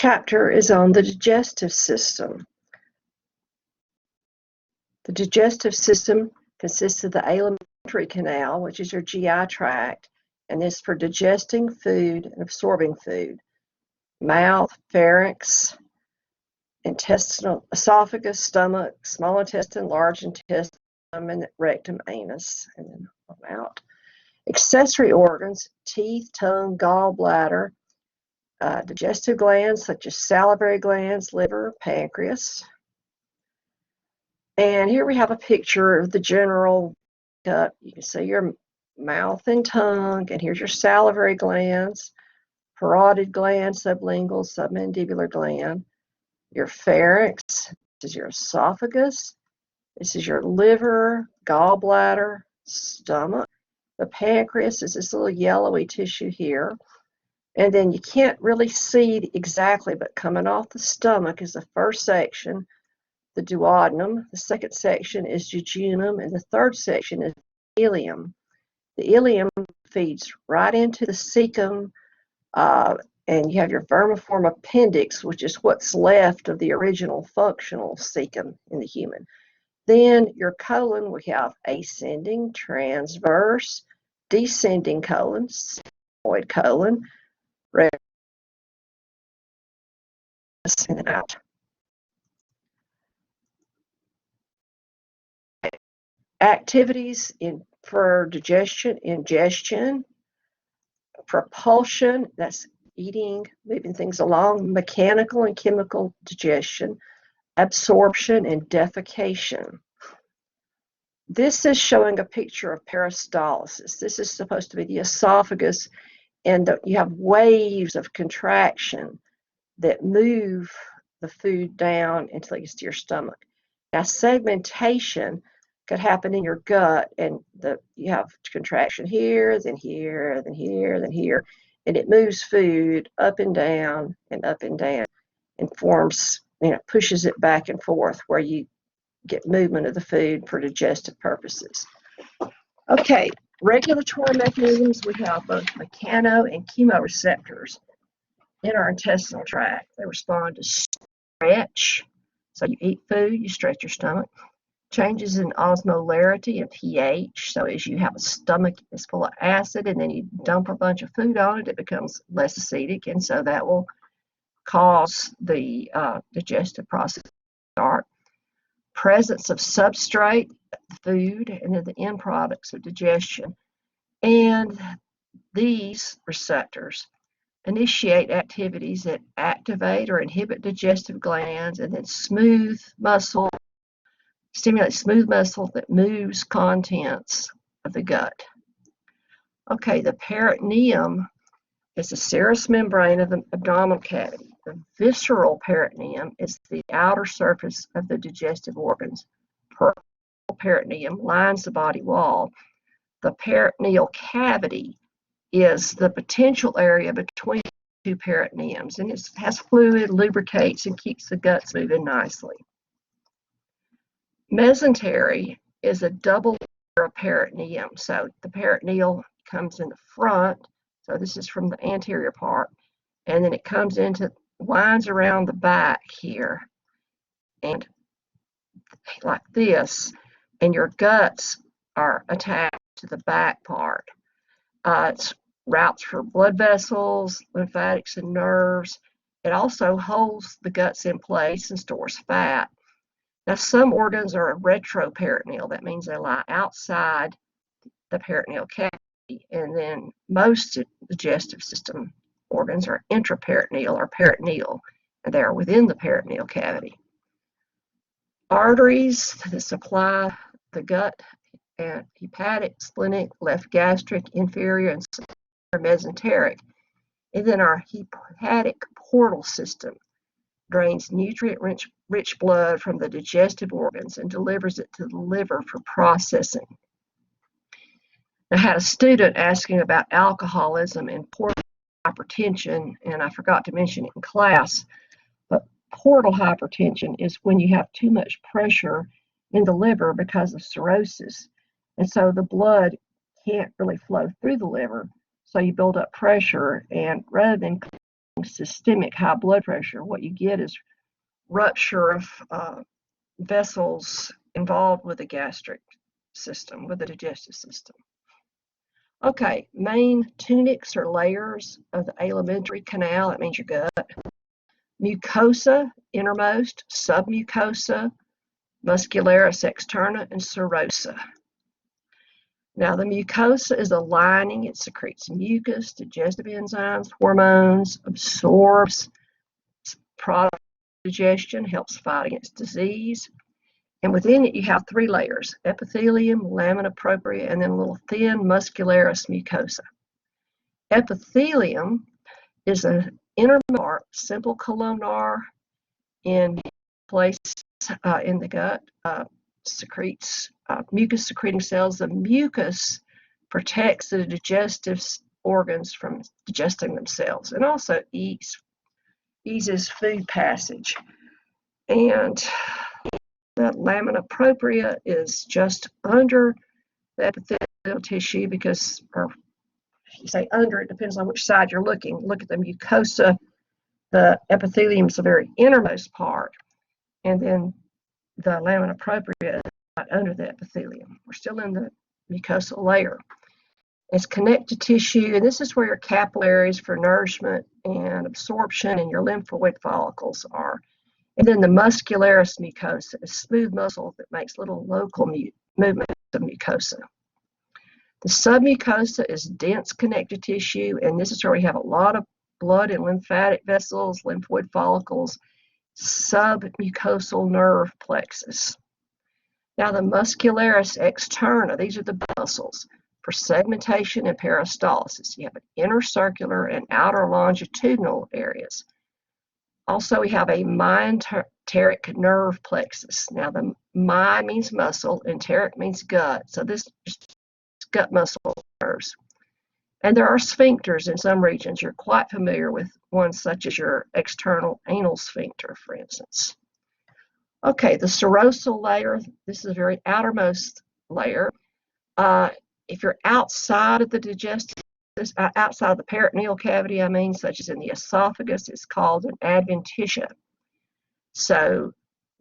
chapter is on the digestive system. The digestive system consists of the alimentary canal, which is your GI tract, and is for digesting food and absorbing food. Mouth, pharynx, intestinal, esophagus, stomach, small intestine, large intestine, and rectum, anus, and then I'm out. Accessory organs: teeth, tongue, gallbladder, digestive glands such as salivary glands, liver, pancreas. And here we have a picture of the general gut. You can see your mouth and tongue, and here's your salivary glands, parotid gland, sublingual, submandibular gland, your pharynx, this is your esophagus, this is your liver, gallbladder, stomach. The pancreas is this little yellowy tissue here. And then you can't really see exactly, but coming off the stomach is the first section, the duodenum. The second section is jejunum, and the third section is ileum. The ileum feeds right into the cecum, and you have your vermiform appendix, which is what's left of the original functional cecum in the human. Then your colon, we have ascending, transverse, descending colon, sigmoid colon, and out. Activities for digestion: ingestion, propulsion, that's eating, moving things along, mechanical and chemical digestion, absorption, and defecation. This is showing a picture of peristalsis. This is supposed to be the esophagus, and you have waves of contraction that move the food down until it gets to your stomach. Now, segmentation could happen in your gut, and you have contraction here, then here, then here, then here, and it moves food up and down and up and down, and forms, pushes it back and forth where you get movement of the food for digestive purposes. Okay, regulatory mechanisms: we have both mechano and chemoreceptors in our intestinal tract. They respond to stretch. So you eat food, you stretch your stomach. Changes in osmolarity and pH. So as you have a stomach that's full of acid and then you dump a bunch of food on it, it becomes less acidic, and so that will cause the digestive process to start. Presence of substrate, food, and then the end products of digestion. And these receptors initiate activities that activate or inhibit digestive glands, and then stimulate smooth muscle that moves contents of the gut. Okay, the peritoneum is the serous membrane of the abdominal cavity. The visceral peritoneum is the outer surface of the digestive organs. Peritoneum lines the body wall. The peritoneal cavity is the potential area between two peritoneums, and it has fluid, lubricates, and keeps the guts moving nicely. Mesentery is a double layer of peritoneum. So the peritoneal comes in the front, so this is from the anterior part, and then it comes into, winds around the back here, and like this, and your guts are attached to the back part. It's routes for blood vessels, lymphatics, and nerves. It also holds the guts in place and stores fat. Now, some organs are retroperitoneal. That means they lie outside the peritoneal cavity, and then most digestive system organs are intraperitoneal or peritoneal, and they are within the peritoneal cavity. Arteries that supply the gut and hepatic, splenic, left gastric, inferior, and mesenteric. And then our hepatic portal system drains nutrient-rich blood from the digestive organs and delivers it to the liver for processing. I had a student asking about alcoholism and portal hypertension, and I forgot to mention it in class, but portal hypertension is when you have too much pressure in the liver because of cirrhosis, and so the blood can't really flow through the liver, so you build up pressure, and rather than systemic high blood pressure, what you get is rupture of vessels involved with the gastric system, with the digestive system. Okay, main tunics or layers of the alimentary canal, that means your gut. Mucosa, innermost, submucosa, Muscularis, externa, and serosa. Now, the mucosa is a lining. It secretes mucus, digestive enzymes, hormones, absorbs product digestion, helps fight against disease. And within it, you have three layers: epithelium, lamina propria, and then a little thin muscularis mucosa. Epithelium is an inner part, simple columnar in place in the gut, secretes mucus secreting cells. The mucus protects the digestive organs from digesting themselves and also eases food passage. And the lamina propria is just under the epithelial tissue because, or if you say under, it depends on which side you're looking. Look at the mucosa. The epithelium is the very innermost part, and then the lamina propria is right under the epithelium. We're still in the mucosal layer. It's connective tissue, and this is where your capillaries for nourishment and absorption and your lymphoid follicles are. And then the muscularis mucosa is smooth muscle that makes little local movements of mucosa. The submucosa is dense connective tissue, and this is where we have a lot of blood and lymphatic vessels, lymphoid follicles, submucosal nerve plexus. Now the muscularis externa, these are the muscles for segmentation and peristalsis. You have an inner circular and outer longitudinal areas. Also, we have a enteric nerve plexus. Now, the my means muscle, enteric means gut. So this is gut muscle nerves. And there are sphincters in some regions. You're quite familiar with ones such as your external anal sphincter, for instance. Okay, the serosal layer, this is a very outermost layer. If you're outside of the digestive, outside of the peritoneal cavity, such as in the esophagus, it's called an adventitia. So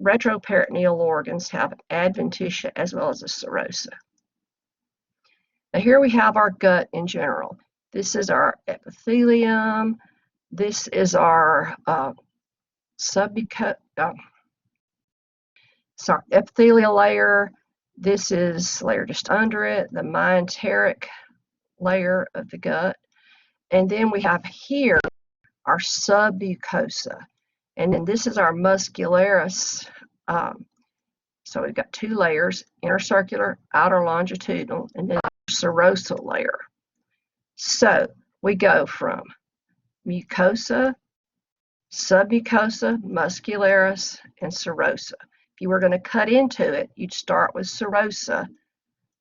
retroperitoneal organs have an adventitia as well as a serosa. Now here we have our gut in general. This is our epithelium. This is our epithelial layer. This is layer just under it, the enteric layer of the gut. And then we have here our submucosa. And then this is our muscularis. So we've got two layers, inner circular, outer longitudinal, and then our serosal layer. So we go from mucosa, submucosa, muscularis, and serosa. If you were going to cut into it, you'd start with serosa,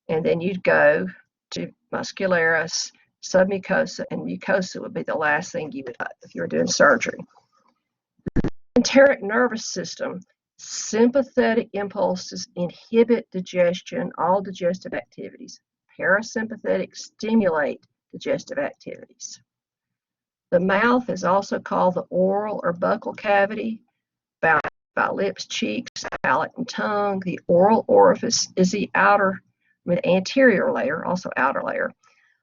and then you'd go to muscularis, submucosa, and mucosa would be the last thing you would cut if you were doing surgery. Enteric nervous system, sympathetic impulses inhibit digestion, all digestive activities. Parasympathetic stimulate digestive activities. The mouth is also called the oral or buccal cavity, bounded by lips, cheeks, palate, and tongue. The oral orifice is the anterior layer, also outer layer,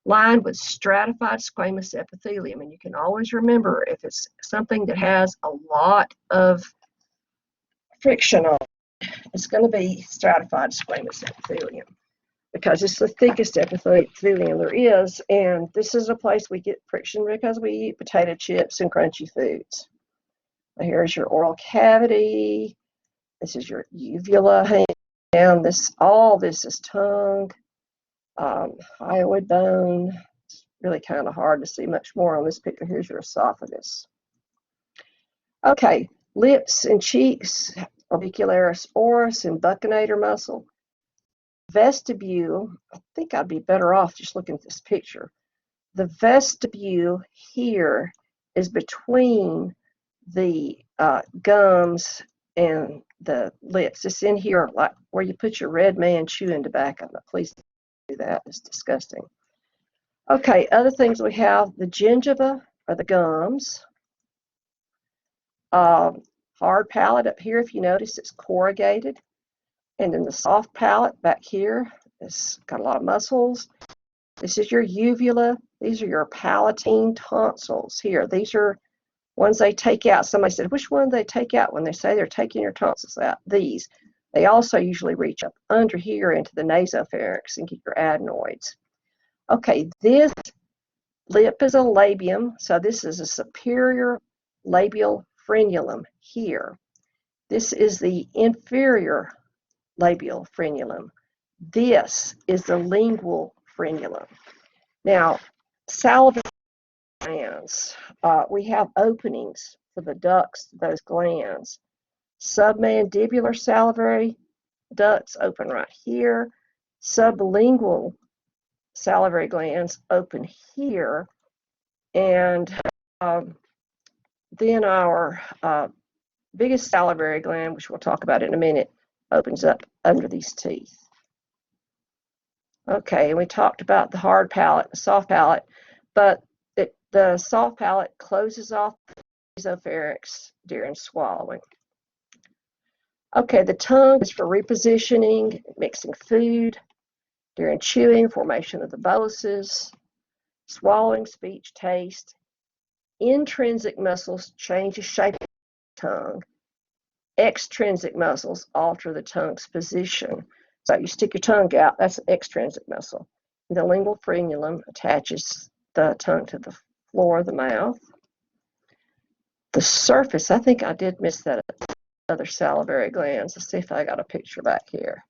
lined with stratified squamous epithelium. And you can always remember, if it's something that has a lot of friction on it, it's going to be stratified squamous epithelium because it's the thickest epithelium there is. And this is a place we get friction because we eat potato chips and crunchy foods. Now here's your oral cavity. This is your uvula hanging down. All this is tongue. Hyoid bone. It's really kind of hard to see much more on this picture. Here's your esophagus. Okay, lips and cheeks, orbicularis oris and buccinator muscle. Vestibule, I think I'd be better off just looking at this picture. The vestibule here is between the gums and the lips. It's in here, like where you put your red man chewing tobacco. But please do that. It's disgusting. Okay, other things we have, the gingiva are the gums. Hard palate up here, if you notice, it's corrugated. And then the soft palate back here, it's got a lot of muscles. This is your uvula. These are your palatine tonsils here. These are ones they take out. Somebody said, which one do they take out when they say they're taking your tonsils out? These. They also usually reach up under here into the nasopharynx and get your adenoids. Okay, this lip is a labium, so this is a superior labial frenulum here. This is the inferior labial frenulum. This is the lingual frenulum. Now, salivary glands, we have openings for the ducts, those glands. Submandibular salivary ducts open right here. Sublingual salivary glands open here. And then our biggest salivary gland, which we'll talk about in a minute, opens up under these teeth. Okay, and we talked about the hard palate, the soft palate, but the soft palate closes off the esophagus during swallowing. Okay, the tongue is for repositioning, mixing food, during chewing, formation of the boluses, swallowing, speech, taste. Intrinsic muscles change the shape of the tongue. Extrinsic muscles alter the tongue's position. So you stick your tongue out, that's an extrinsic muscle. The lingual frenulum attaches the tongue to the floor of the mouth. The surface, I think I did miss that other salivary glands. Let's see if I got a picture back here.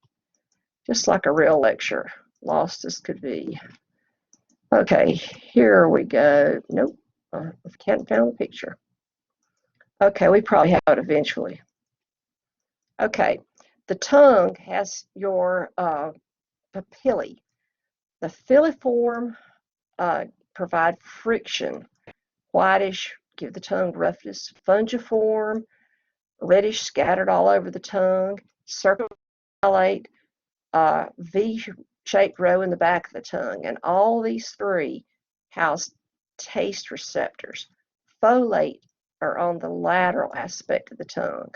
Just like a real lecture, lost as could be. Okay, here we go. Nope, I can't find the picture. Okay, we probably have it eventually. Okay, the tongue has your papillae. The filiform provide friction. Whitish, give the tongue roughness. Fungiform, reddish, scattered all over the tongue. Circulate, V-shaped row in the back of the tongue. And all these three house taste receptors. Folate are on the lateral aspect of the tongue.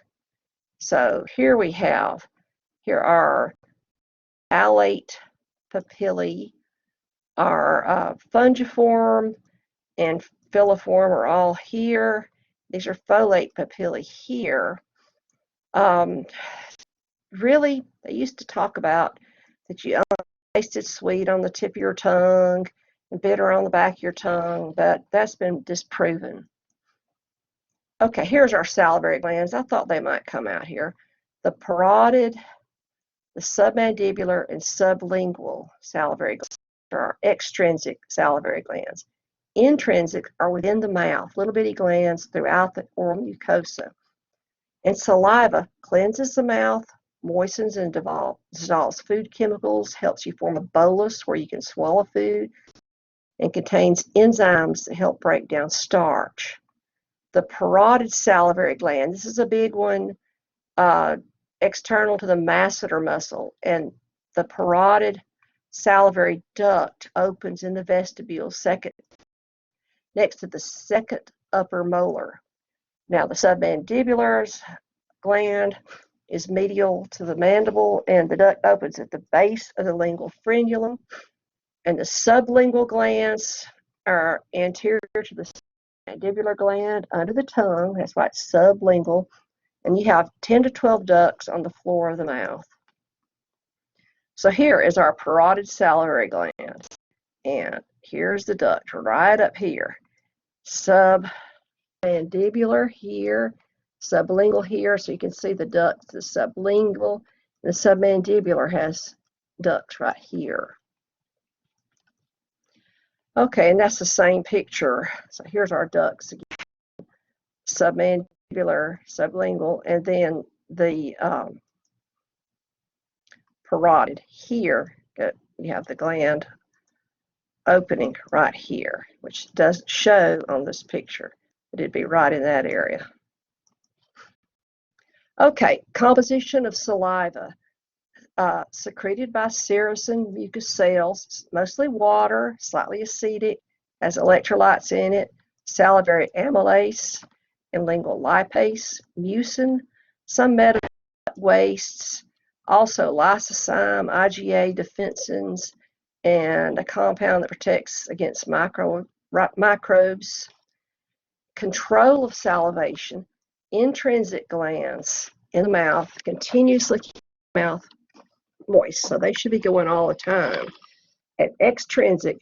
So here we have, here are alate papillae, our fungiform and filiform are all here. These are folate papillae here. Really, they used to talk about that you tasted sweet on the tip of your tongue and bitter on the back of your tongue, but that's been disproven. Okay, here's our salivary glands. I thought they might come out here. The parotid, the submandibular, and sublingual salivary glands are our extrinsic salivary glands. Intrinsic are within the mouth, little bitty glands throughout the oral mucosa. And saliva cleanses the mouth, moistens and dissolves food chemicals, helps you form a bolus where you can swallow food, and contains enzymes that help break down starch. The parotid salivary gland, this is a big one, external to the masseter muscle, and the parotid salivary duct opens in the vestibule next to the second upper molar. Now the submandibular gland is medial to the mandible, and the duct opens at the base of the lingual frenulum, and the sublingual glands are anterior to the mandibular gland under the tongue. That's why it's sublingual. And you have 10 to 12 ducts on the floor of the mouth. So here is our parotid salivary glands. And here's the duct right up here. Submandibular here, sublingual here. So you can see the ducts, the sublingual. The submandibular has ducts right here. Okay, and that's the same picture. So here's our ducts again. Submandibular, sublingual, and then the parotid here. You have the gland opening right here, which doesn't show on this picture, but it'd be right in that area. Okay, composition of saliva. Secreted by serous and mucous cells, mostly water, slightly acidic, has electrolytes in it, salivary amylase, and lingual lipase, mucin, some metabolic wastes, also lysozyme, IgA, defensins, and a compound that protects against microbes. Control of salivation, intrinsic glands in the mouth continuously keep the mouth moist, so they should be going all the time. And extrinsic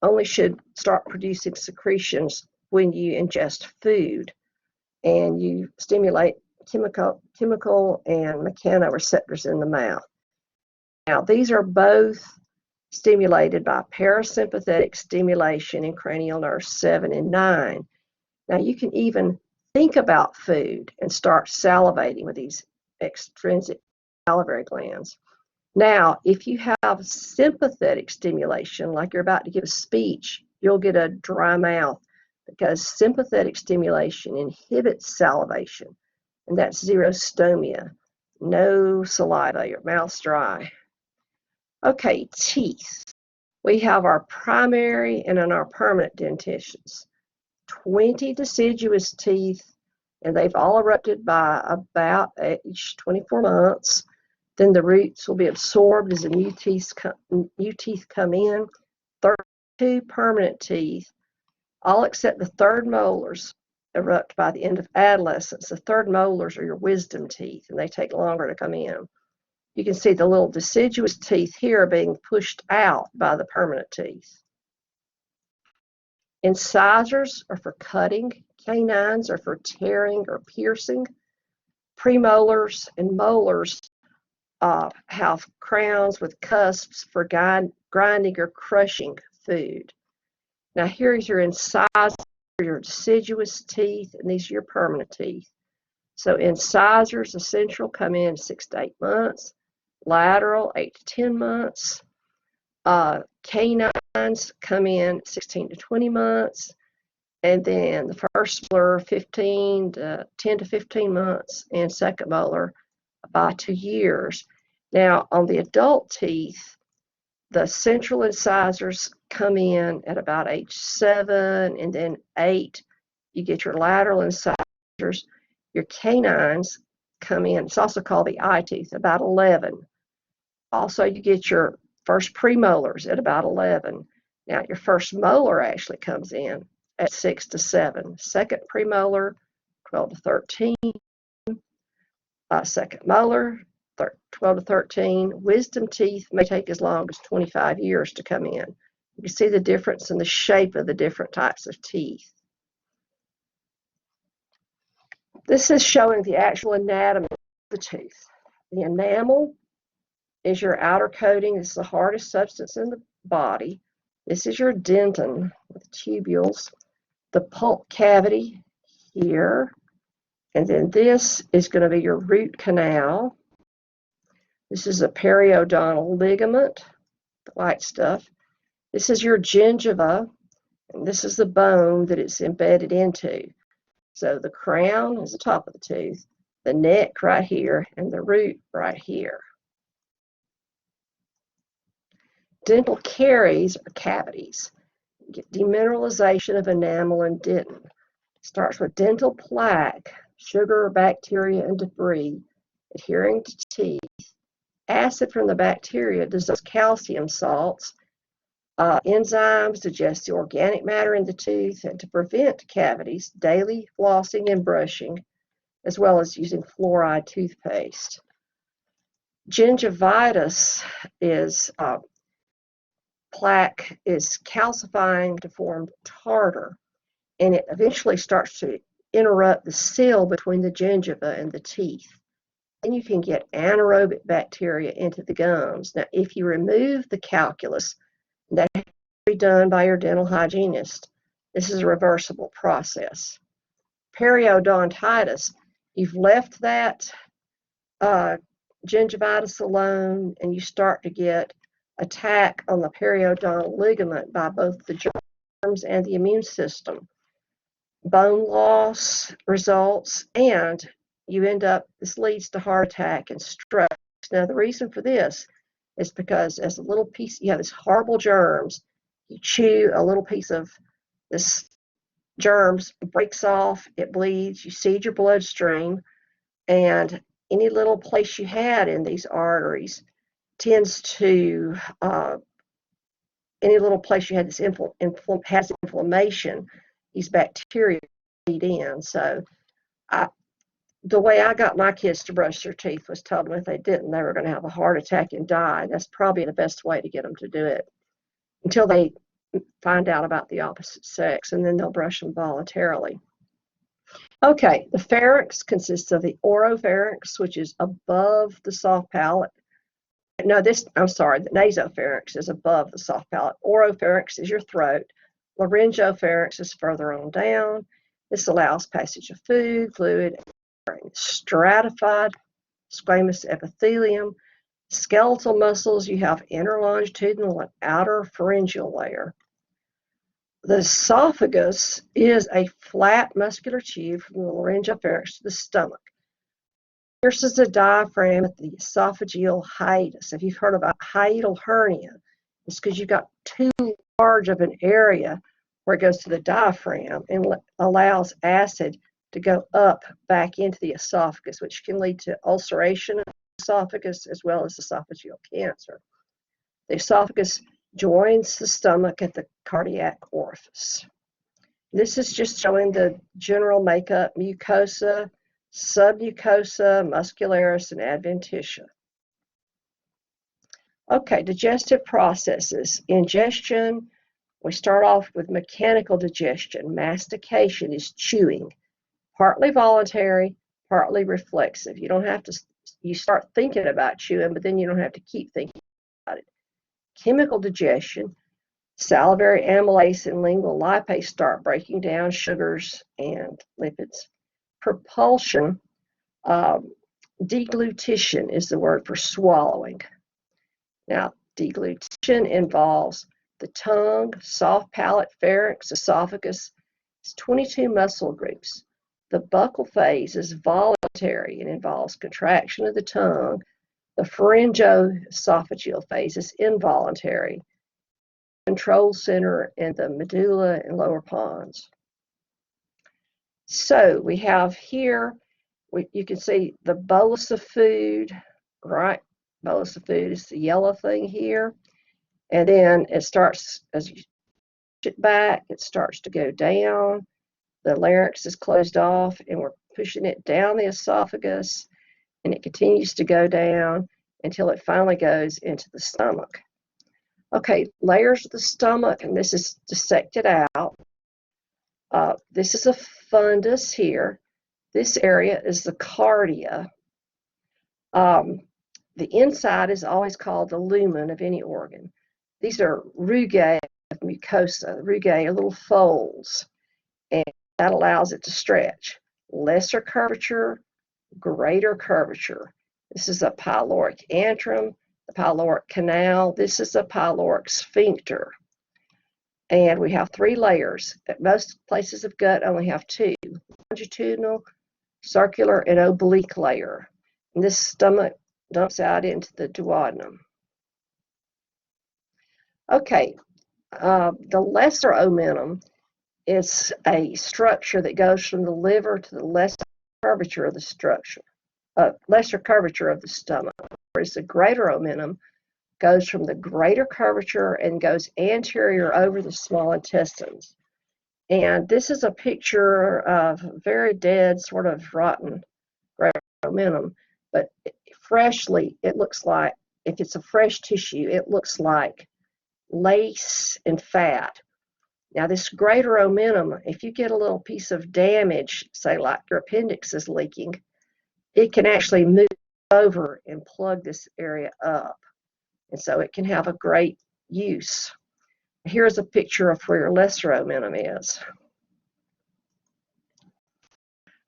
only should start producing secretions when you ingest food and you stimulate chemical and mechanoreceptors in the mouth. Now, these are both stimulated by parasympathetic stimulation in cranial nerves 7 and 9. Now, you can even think about food and start salivating with these extrinsic salivary glands. Now, if you have sympathetic stimulation, like you're about to give a speech, you'll get a dry mouth because sympathetic stimulation inhibits salivation, and that's xerostomia, no saliva, your mouth's dry. Okay, teeth. We have our primary and our permanent dentitions. 20 deciduous teeth, and they've all erupted by about age 24 months. Then the roots will be absorbed as the new teeth come in. 32 permanent teeth, all except the third molars, erupt by the end of adolescence. The third molars are your wisdom teeth, and they take longer to come in. You can see the little deciduous teeth here being pushed out by the permanent teeth. Incisors are for cutting. Canines are for tearing or piercing. Premolars and molars have crowns with cusps for grinding or crushing food. Now here's your incisors, your deciduous teeth, and these are your permanent teeth. So incisors, essential, come in 6 to 8 months. Lateral, 8 to 10 months. Canines come in 16 to 20 months. And then the first molar, 10 to 15 months, and second molar by 2 years. Now, on the adult teeth, the central incisors come in at about age 7, and then 8, you get your lateral incisors. Your canines come in, it's also called the eye teeth, about 11. Also, you get your first premolars at about 11. Now, your first molar actually comes in at 6 to 7. Second premolar, 12 to 13. Second molar, 12 to 13. Wisdom teeth may take as long as 25 years to come in. You can see the difference in the shape of the different types of teeth. This is showing the actual anatomy of the tooth. The enamel is your outer coating. This is the hardest substance in the body. This is your dentin with tubules. The pulp cavity here. And then this is going to be your root canal. This is a periodontal ligament, the white stuff. This is your gingiva, and this is the bone that it's embedded into. So the crown is the top of the tooth, the neck right here, and the root right here. Dental caries are cavities. You get demineralization of enamel and dentin. It starts with dental plaque, sugar, bacteria, and debris adhering to teeth. Acid from the bacteria dissolves calcium salts. Enzymes digest the organic matter in the tooth, and to prevent cavities, daily flossing and brushing, as well as using fluoride toothpaste. Gingivitis is plaque is calcifying to form tartar, and it eventually starts to interrupt the seal between the gingiva and the teeth. Then you can get anaerobic bacteria into the gums. Now, if you remove the calculus, that has to be done by your dental hygienist. This is a reversible process. Periodontitis, you've left that gingivitis alone, and you start to get attack on the periodontal ligament by both the germs and the immune system. Bone loss results, and you end up, this leads to heart attack and stroke. Now, the reason for this is because as a little piece, you have this horrible germs, you chew a little piece of this germs, breaks off, it bleeds, you seed your bloodstream, and any little place you had in these arteries tends to, any little place you had this has inflammation, these bacteria feed in. So the way I got my kids to brush their teeth was tell them if they didn't, they were going to have a heart attack and die. That's probably the best way to get them to do it until they find out about the opposite sex, and then they'll brush them voluntarily. Okay, the pharynx consists of the oropharynx, which is above the soft palate. No, I'm sorry, the nasopharynx is above the soft palate. Oropharynx is your throat. Laryngopharynx is further on down. This allows passage of food, fluid, stratified squamous epithelium. Skeletal muscles, you have inner longitudinal and outer pharyngeal layer. The esophagus is a flat muscular tube from the laryngopharynx to the stomach. Pierces the diaphragm at the esophageal hiatus. If you've heard about hiatal hernia, it's because you've got too large of an area where it goes to the diaphragm and allows acid to go up back into the esophagus, which can lead to ulceration of the esophagus as well as esophageal cancer. The esophagus joins the stomach at the cardiac orifice. This is just showing the general makeup: mucosa, submucosa, muscularis, and adventitia. Okay, digestive processes. Ingestion, we start off with mechanical digestion. Mastication is chewing, partly voluntary, partly reflexive. You don't have to, you start thinking about chewing, but then you don't have to keep thinking about it. Chemical digestion, salivary amylase and lingual lipase start breaking down sugars and lipids. Propulsion, deglutition is the word for swallowing. Now, deglutition involves the tongue, soft palate, pharynx, esophagus. It's 22 muscle groups. The buccal phase is voluntary and involves contraction of the tongue. The pharyngoesophageal phase is involuntary. Control center and the medulla and lower pons. So we have here, you can see the bolus of food, right? Bolus of food is the yellow thing here. And then it starts, as you push it back, it starts to go down. The larynx is closed off and we're pushing it down the esophagus, and it continues to go down until it finally goes into the stomach. Okay, layers of the stomach, and this is dissected out. This is a fundus here. This area is the cardia. The inside is always called the lumen of any organ. These are rugae of mucosa. Rugae are little folds, and that allows it to stretch. Lesser curvature, greater curvature. This is a pyloric antrum, the pyloric canal. This is a pyloric sphincter. And we have 3 layers. At most places of gut only have 2, longitudinal, circular, and oblique layer. And this stomach dumps out into the duodenum. Okay, the lesser omentum is a structure that goes from the liver to the lesser curvature of the structure, lesser curvature of the stomach, whereas the greater omentum goes from the greater curvature and goes anterior over the small intestines. And this is a picture of very dead, sort of rotten greater omentum, but freshly, it looks like, if it's a fresh tissue, it looks like lace and fat. Now, this greater omentum, if you get a little piece of damage, say like your appendix is leaking, it can actually move over and plug this area up. And so it can have a great use. Here's a picture of where your lesser omentum is.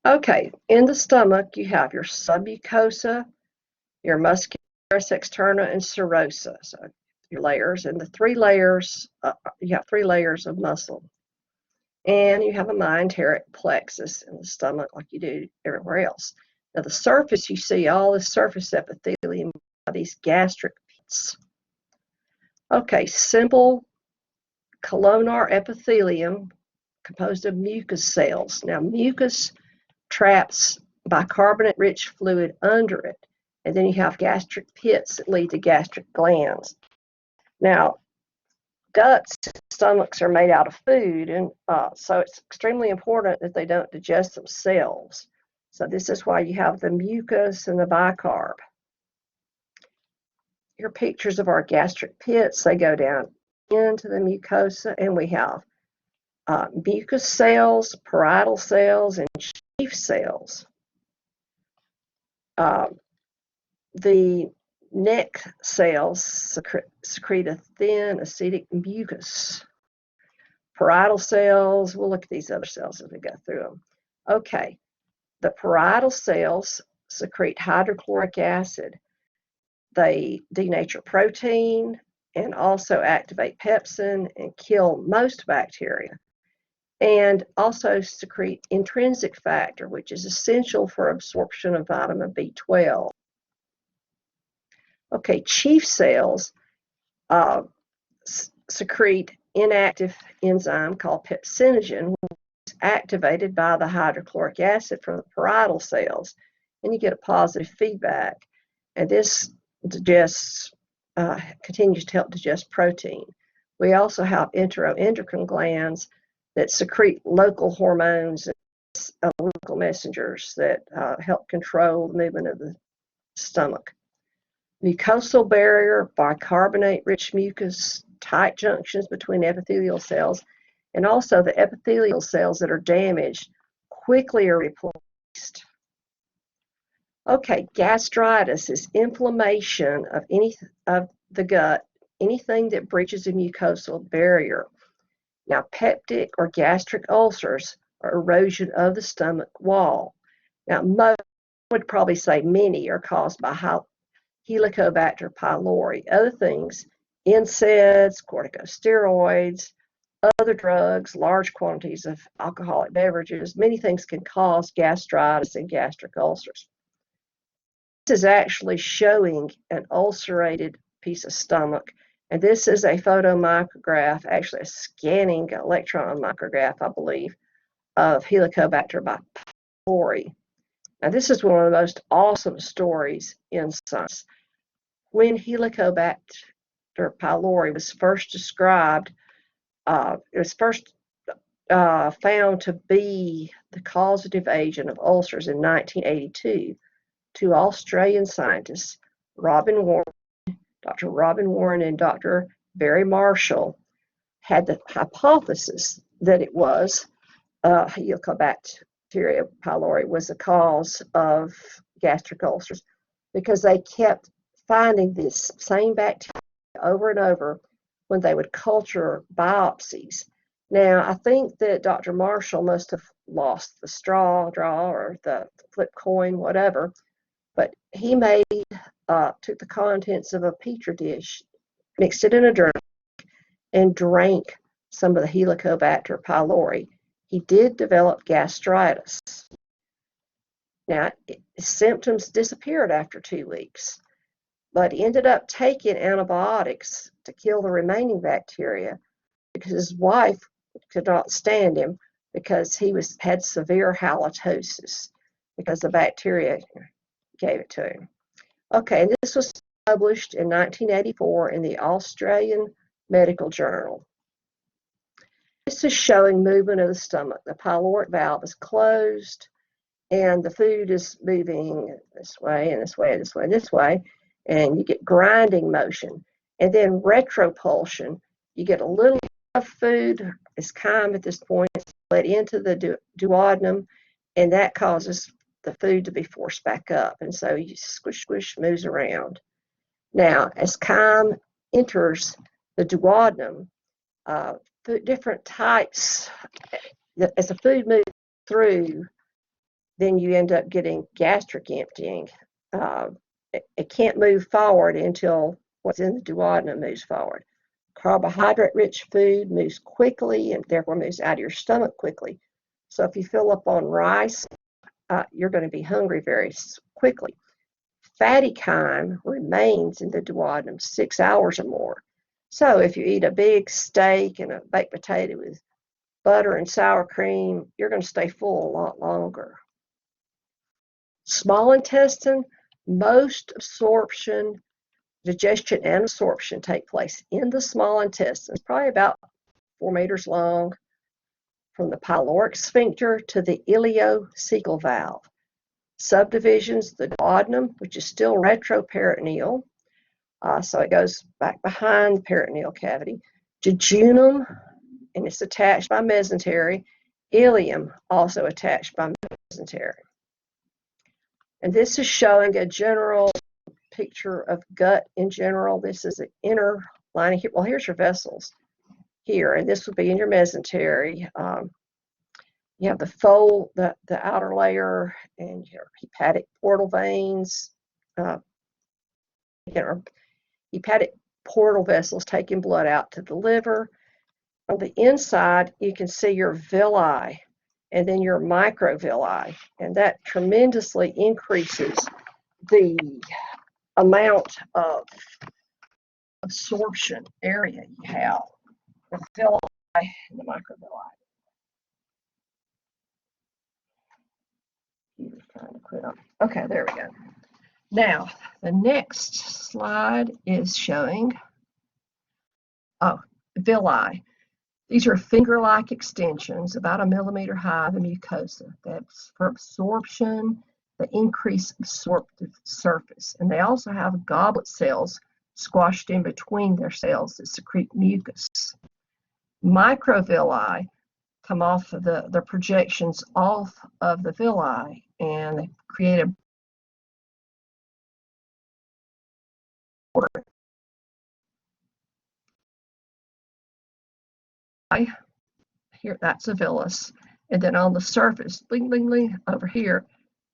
Okay, in the stomach, you have your submucosa, your muscularis, externa, and serosa. So your layers, and the 3 layers, you have 3 layers of muscle. And you have a enteric plexus in the stomach like you do everywhere else. Now the surface, you see all the surface epithelium, these gastric pits. Okay, simple columnar epithelium composed of mucus cells. Now, mucus traps bicarbonate-rich fluid under it, and then you have gastric pits that lead to gastric glands. Now, guts, stomachs are made out of food, and so it's extremely important that they don't digest themselves. So this is why you have the mucus and the bicarb. Here are pictures of our gastric pits. They go down into the mucosa, and we have mucus cells, parietal cells, and chief cells. The neck cells secrete a thin acidic mucus. Parietal cells, we'll look at these other cells as we go through them. Okay, the parietal cells secrete hydrochloric acid. They denature protein and also activate pepsin and kill most bacteria, and also secrete intrinsic factor, which is essential for absorption of vitamin B12. Okay, chief cells secrete inactive enzyme called pepsinogen, which is activated by the hydrochloric acid from the parietal cells, and you get a positive feedback. And this continues to help digest protein. We also have enteroendocrine glands that secrete local hormones and local messengers that help control the movement of the stomach. Mucosal barrier, bicarbonate-rich mucus, tight junctions between epithelial cells, and also the epithelial cells that are damaged quickly are replaced. Okay, gastritis is inflammation of the gut, anything that breaches the mucosal barrier. Now, peptic or gastric ulcers are erosion of the stomach wall. Now, most would probably say many are caused by Helicobacter pylori. Other things, NSAIDs, corticosteroids, other drugs, large quantities of alcoholic beverages, many things can cause gastritis and gastric ulcers. This is actually showing an ulcerated piece of stomach, and this is a photomicrograph, actually a scanning electron micrograph, I believe, of Helicobacter pylori. Now, this is one of the most awesome stories in science. When Helicobacter pylori was first described, it was first found to be the causative agent of ulcers in 1982. Two Australian scientists, Dr. Robin Warren and Dr. Barry Marshall, had the hypothesis that it was Helicobacter pylori was the cause of gastric ulcers, because they kept finding this same bacteria over and over when they would culture biopsies. Now, I think that Dr. Marshall must have lost the draw, or the flip coin, whatever, but he took the contents of a petri dish, mixed it in a drink, and drank some of the Helicobacter pylori. He did develop gastritis. Now, symptoms disappeared after 2 weeks, but he ended up taking antibiotics to kill the remaining bacteria because his wife could not stand him, because he had severe halitosis because the bacteria gave it to him. Okay, and this was published in 1984 in the Australian Medical Journal. This is showing movement of the stomach. The pyloric valve is closed, and the food is moving this way and this way and this way and this way, and you get grinding motion. And then retropulsion, you get a little of food, it's chyme at this point, it's let into the duodenum, and that causes the food to be forced back up, and so you squish, moves around. Now, as chyme enters the duodenum, different types, as the food moves through, then you end up getting gastric emptying. It can't move forward until what's in the duodenum moves forward. Carbohydrate-rich food moves quickly and therefore moves out of your stomach quickly. So if you fill up on rice, you're going to be hungry very quickly. Fatty chyme remains in the duodenum 6 hours or more. So if you eat a big steak and a baked potato with butter and sour cream, you're going to stay full a lot longer. Small intestine, most absorption, digestion, and absorption take place in the small intestine. It's probably about 4 meters long from the pyloric sphincter to the ileocecal valve. Subdivisions, the duodenum, which is still retroperitoneal, so it goes back behind the peritoneal cavity. Jejunum, and it's attached by mesentery. Ileum, also attached by mesentery. And this is showing a general picture of gut in general. This is the inner lining here. Well, here's your vessels here, and this would be in your mesentery. You have the fold, the outer layer, and your hepatic portal veins, hepatic portal vessels taking blood out to the liver. On the inside, you can see your villi and then your microvilli, and that tremendously increases the amount of absorption area you have, the villi and the microvilli. Okay, there we go. Now, the next slide is showing, villi. These are finger-like extensions, about 1 millimeter high of the mucosa. That's for absorption, the increased absorptive surface. And they also have goblet cells squashed in between their cells that secrete mucus. Microvilli come off of the projections off of the villi, and they create a border. Here, that's a villus, and then on the surface, bling, bling, bling, over here,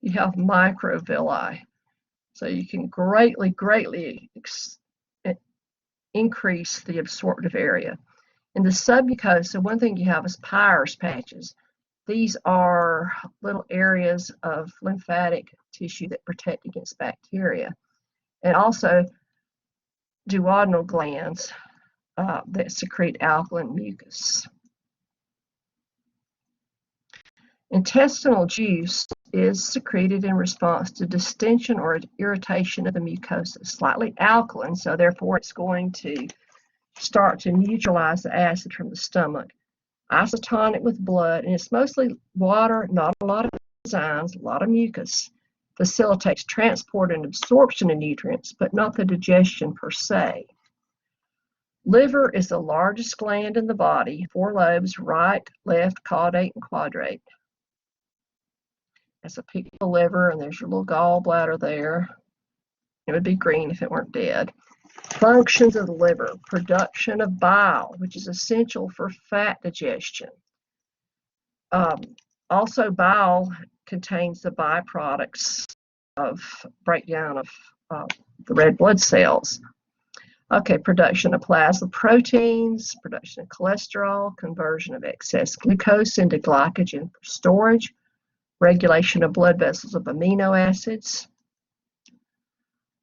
you have microvilli. So you can greatly increase the absorptive area. In the submucosa, one thing you have is Peyer's patches. These are little areas of lymphatic tissue that protect against bacteria, and also duodenal glands that secrete alkaline mucus. Intestinal juice is secreted in response to distension or irritation of the mucosa. Slightly alkaline, so therefore it's going to start to neutralize the acid from the stomach. Isotonic with blood, and it's mostly water, not a lot of enzymes, a lot of mucus. Facilitates transport and absorption of nutrients, but not the digestion per se. Liver is the largest gland in the body, 4 lobes, right, left, caudate, and quadrate. That's a picture of the liver, and there's your little gallbladder there. It would be green if it weren't dead. Functions of the liver: production of bile, which is essential for fat digestion. Also, bile contains the byproducts of breakdown of the red blood cells. Okay, production of plasma proteins, production of cholesterol, conversion of excess glucose into glycogen for storage, regulation of blood vessels of amino acids,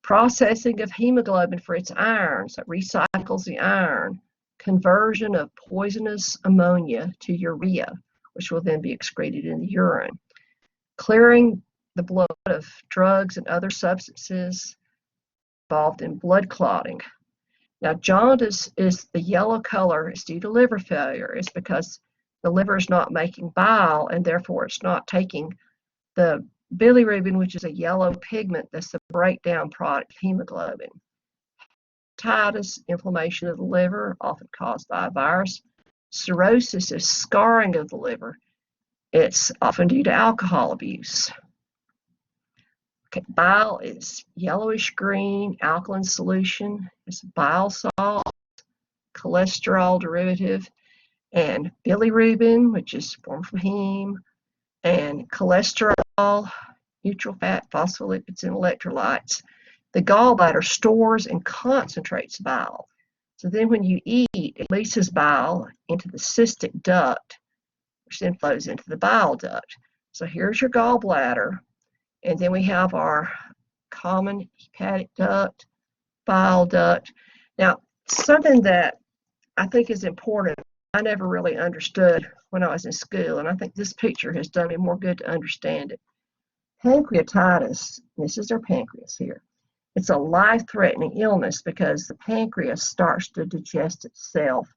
processing of hemoglobin for its iron, so it recycles the iron, conversion of poisonous ammonia to urea, which will then be excreted in the urine, clearing the blood of drugs and other substances involved in blood clotting. Now, jaundice is the yellow color. It's due to liver failure. It's because the liver is not making bile, and therefore it's not taking the bilirubin, which is a yellow pigment that's the breakdown product of hemoglobin. Hepatitis, inflammation of the liver, often caused by a virus. Cirrhosis is scarring of the liver. It's often due to alcohol abuse. Okay, bile is yellowish green, alkaline solution. It's bile salt, cholesterol derivative, and bilirubin, which is formed from heme, and cholesterol, neutral fat, phospholipids, and electrolytes. The gallbladder stores and concentrates bile. So then when you eat, it releases bile into the cystic duct, which then flows into the bile duct. So here's your gallbladder, and then we have our common hepatic duct, bile duct. Now, something that I think is important, I never really understood when I was in school, and I think this picture has done me more good to understand it. Pancreatitis, this is our pancreas here. It's a life-threatening illness because the pancreas starts to digest itself,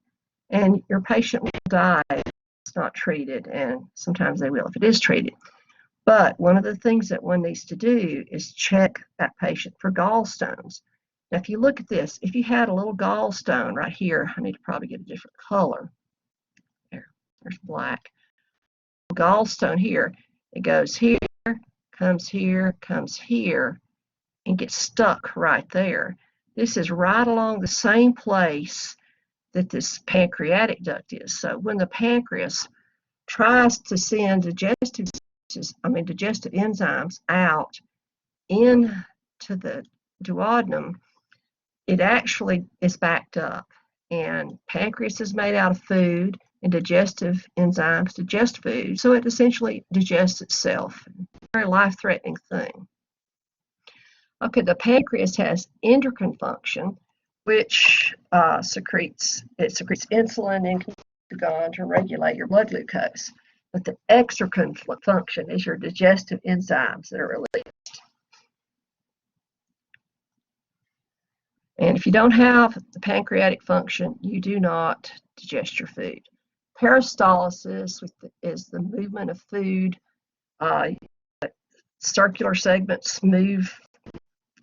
and your patient will die if it's not treated, and sometimes they will if it is treated. But one of the things that one needs to do is check that patient for gallstones. Now, if you look at this, if you had a little gallstone right here, I need to probably get a different color. There's black. Gallstone here, it goes here, comes here, and gets stuck right there. This is right along the same place that this pancreatic duct is. So when the pancreas tries to send digestive enzymes out into the duodenum, it actually is backed up. And pancreas is made out of food, and digestive enzymes digest food. So it essentially digests itself. Very life-threatening thing. Okay, the pancreas has endocrine function, which secretes insulin and glucagon to regulate your blood glucose. But the exocrine function is your digestive enzymes that are released. And if you don't have the pancreatic function, you do not digest your food. Peristalsis is the movement of food. Circular segments move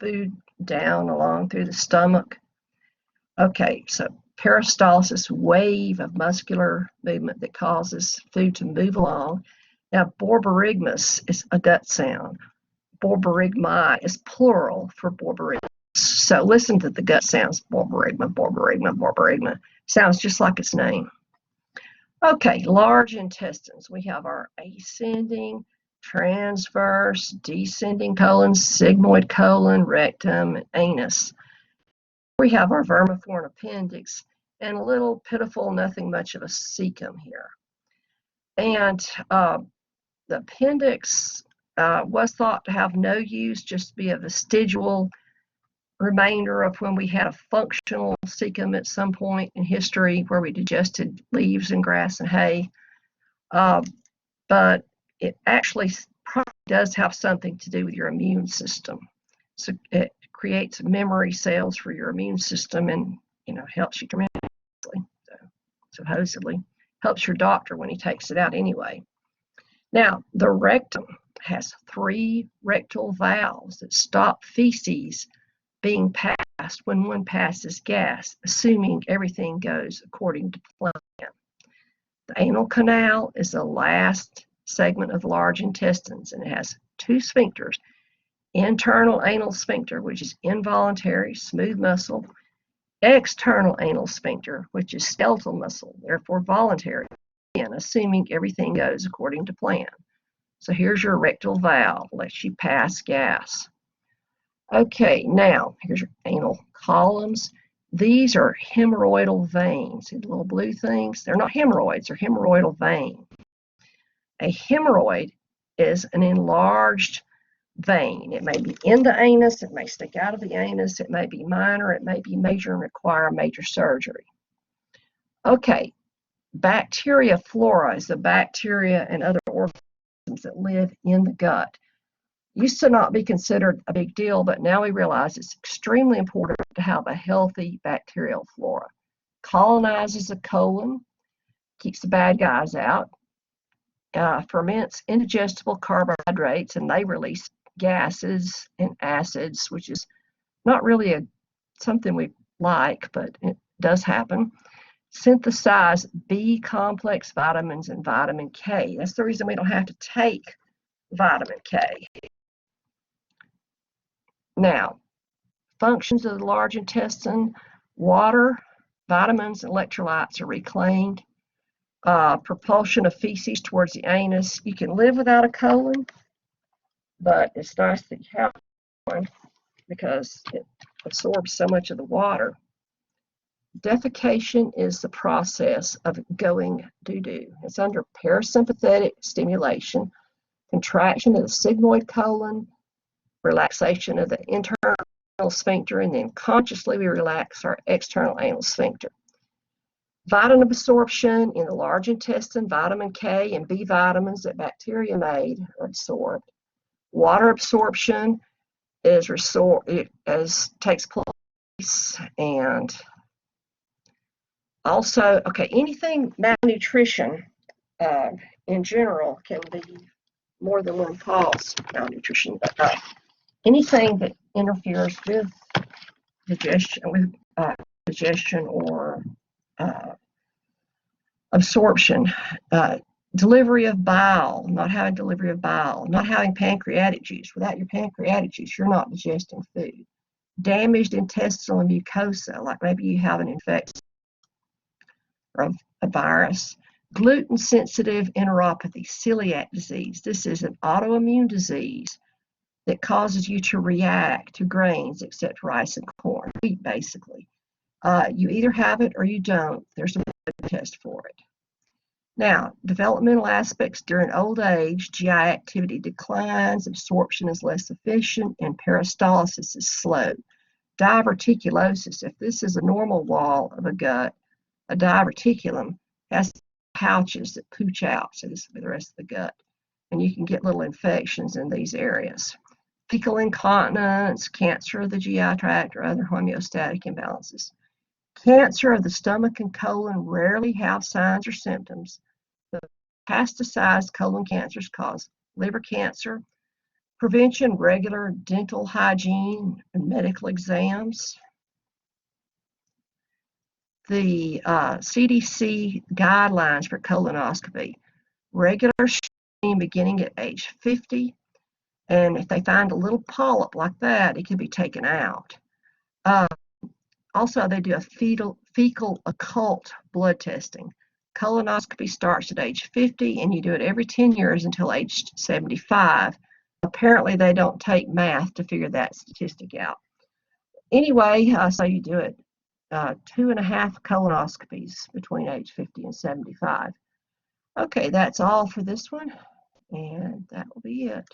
food down along through the stomach. Okay, so peristalsis, wave of muscular movement that causes food to move along. Now, borborygmus is a gut sound. Borborygmi is plural for borborygmus. So listen to the gut sounds. Borborygma, borborygma, borborygma. Sounds just like its name. Okay, large intestines. We have our ascending, transverse, descending colon, sigmoid colon, rectum, and anus. We have our vermiform appendix and a little pitiful, nothing much of a cecum here. And the appendix was thought to have no use, just to be a vestigial remainder of when we had a functional cecum at some point in history where we digested leaves and grass and hay. But it actually probably does have something to do with your immune system. So it creates memory cells for your immune system and, helps you tremendously. So supposedly helps your doctor when he takes it out anyway. Now, the rectum has 3 rectal valves that stop feces being passed when one passes gas, assuming everything goes according to plan. The anal canal is the last segment of the large intestines, and it has 2 sphincters. Internal anal sphincter, which is involuntary, smooth muscle. External anal sphincter, which is skeletal muscle, therefore voluntary, and assuming everything goes according to plan. So here's your rectal valve, lets you pass gas. Okay, now here's your anal columns. These are hemorrhoidal veins. These little blue things, they're not hemorrhoids, they're hemorrhoidal veins. A hemorrhoid is an enlarged vein. It may be in the anus, it may stick out of the anus, it may be minor, it may be major and require major surgery. Okay, bacteria flora is the bacteria and other organisms that live in the gut. Used to not be considered a big deal, but now we realize it's extremely important to have a healthy bacterial flora. Colonizes the colon, keeps the bad guys out, ferments indigestible carbohydrates, and they release gases and acids, which is not really something we like, but it does happen. Synthesize B complex vitamins and vitamin K. That's the reason we don't have to take vitamin K. Now, functions of the large intestine: water, vitamins, and electrolytes are reclaimed. Propulsion of feces towards the anus. You can live without a colon, but it's nice that you have one because it absorbs so much of the water. Defecation is the process of going doo-doo. It's under parasympathetic stimulation, contraction of the sigmoid colon, relaxation of the internal sphincter, and then consciously we relax our external anal sphincter. Vitamin absorption in the large intestine, vitamin K and B vitamins that bacteria made are absorbed. Water absorption takes place, and also, anything malnutrition in general can be more than one cause of malnutrition, but anything that interferes with digestion or absorption, delivery of bile, not having delivery of bile, not having pancreatic juice. Without your pancreatic juice, you're not digesting food. Damaged intestinal mucosa, like maybe you have an infection or a virus. Gluten-sensitive enteropathy, celiac disease. This is an autoimmune disease that causes you to react to grains except rice and corn, wheat basically. You either have it or you don't. There's a blood test for it. Now, developmental aspects during old age, GI activity declines, absorption is less efficient, and peristalsis is slow. Diverticulosis, if this is a normal wall of a gut, a diverticulum has pouches that pooch out, so this will be the rest of the gut, and you can get little infections in these areas. Fecal incontinence, cancer of the GI tract, or other homeostatic imbalances. Cancer of the stomach and colon rarely have signs or symptoms. The metastasized colon cancers cause liver cancer. Prevention, regular dental hygiene and medical exams. The CDC guidelines for colonoscopy. Regular screening beginning at age 50. And if they find a little polyp like that, it can be taken out. Also, they do a fecal occult blood testing. Colonoscopy starts at age 50, and you do it every 10 years until age 75. Apparently, they don't take math to figure that statistic out. Anyway, so you do it 2.5 colonoscopies between age 50 and 75. Okay, that's all for this one, and that will be it.